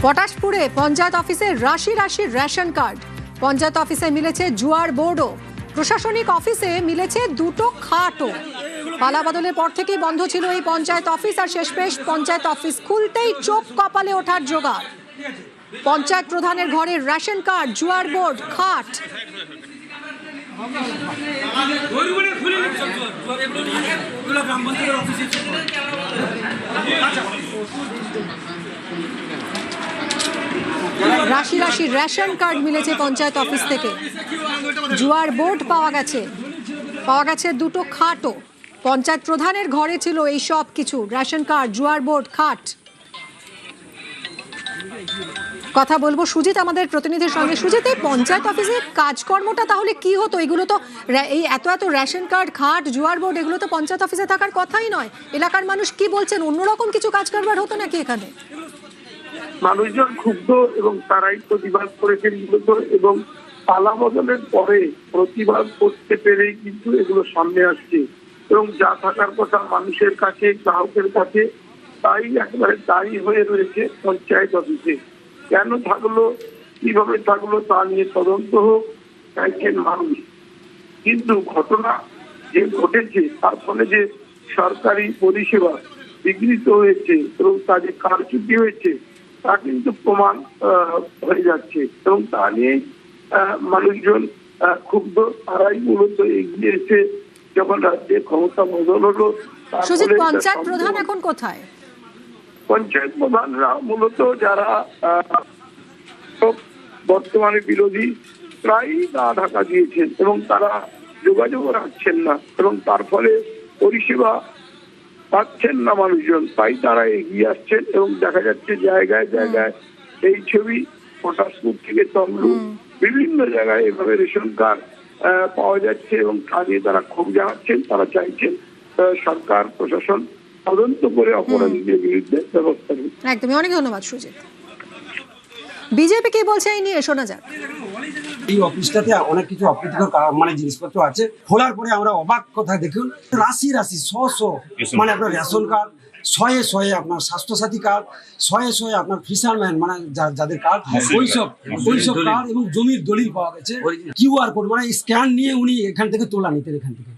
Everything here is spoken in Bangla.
পটাশপুরে পঞ্চায়েত অফিসে রাশি রাশি রেশন কার্ড। পঞ্চায়েত অফিসে মিলেছে জুয়ার বোর্ডও, প্রশাসনিক অফিসে মিলেছে দুটো খাটও। পালা বদলের পর থেকেই বন্ধ ছিল এই পঞ্চায়েত অফিস, আর শেষমেশ পঞ্চায়েত অফিস খুলতেই চোখ কপালে ওঠার জোগাড়। পঞ্চায়েত প্রধানের ঘরে রেশন কার্ড, জুয়ার বোর্ড, খাট। রাশি রাশি রেশন কার্ড মিলেছে পঞ্চায়েত অফিস থেকে, জুয়ার বোর্ড পাওয়া গেছে দুটো খাটও। পঞ্চায়েত প্রধানের ঘরে ছিল এই সব কিছু, রেশন কার্ড, জুয়ার বোর্ড, খাট। কথা বলবো সুজিত আমাদের প্রতিনিধির সঙ্গে। সুজিত, এই পঞ্চায়েত অফিসে কাজকর্মটা তাহলে কি হতো? এগুলো তো এই এত রেশন কার্ড, খাট, জুয়ার বোর্ড, এগুলো তো পঞ্চায়েত অফিসে থাকার কথাই নয়। এলাকার মানুষ কি বলছেন? অন্যরকম কিছু কাজ কারবার হতো নাকি এখানে? মানুষজন ক্ষুব্ধ এবং তারাই প্রতিবাদ করেছেন মূলত, এবং পালা বদলের পরে প্রতিবাদ করতে পেরেই কিন্তু এগুলো সামনে আসছে। এবং যা থাকার কথা মানুষের কাছে, গ্রাহকের কাছে, তাই একেবারে দায়ী হয়ে রয়েছে পঞ্চায়েত অফিসে। কেন থাকলো, কিভাবে থাকলো তা নিয়ে তদন্ত হোক চাইছেন মানুষ। কিন্তু ঘটনা যে ঘটেছে তার ফলে যে সরকারি পরিষেবা বিঘ্নিত হয়েছে এবং তা যে কারচুপি হয়েছে তা কিন্তু প্রমাণ হয়ে যাচ্ছে, এবং তা নিয়ে মানুষজন ক্ষুব্ধ। তারাই মূলত এগিয়ে এসে যখন রাজ্যে ক্ষমতা বদল হলো। সুজিত, পঞ্চায়েত প্রধান এখন কোথায়? পঞ্চায়েত প্রধানরা মূলত যারা বর্তমানে বিরোধী প্রায় গা ঢাকা দিয়েছেন এবং তারা যোগাযোগও রাখছেন না, এবং তার ফলে পরিষেবা পাচ্ছেন না মানুষজন। তাই তারা এগিয়ে আসছেন এবং দেখা যাচ্ছে জায়গায় জায়গায় এই ছবি, পটাশপুর থেকে তমলুক, বিভিন্ন জায়গায় এভাবে রেশন কার্ড পাওয়া যাচ্ছে এবং তা নিয়ে তারা ক্ষোভ জানাচ্ছেন। তারা চাইছেন সরকার, প্রশাসন তদন্ত করে অপরাধীদের বিরুদ্ধে ব্যবস্থা নেবে। একদমই, অনেক ধন্যবাদ সুজিত। বিজেপি কি বলছে এই নিয়ে, শোনা যাক। এই অফিসটাতে অনেক কিছু অপ্রীতিকর জিনিসপত্র আছে। খোলার পরে আমরা অবাক কথা দেখুন, রাশি রাশি শো মানে আপনার রেশন কার্ড, শয়ে আপনার স্বাস্থ্যসাথী কার্ড, শয়ে আপনার ফিশারম্যান মানে যাদের কার্ড, ওইসব কার্ড এবং জমির দলিল পাওয়া গেছে। কিউআর কোড মানে স্ক্যান নিয়ে উনি এখান থেকে তোলা নিতেন এখান থেকে।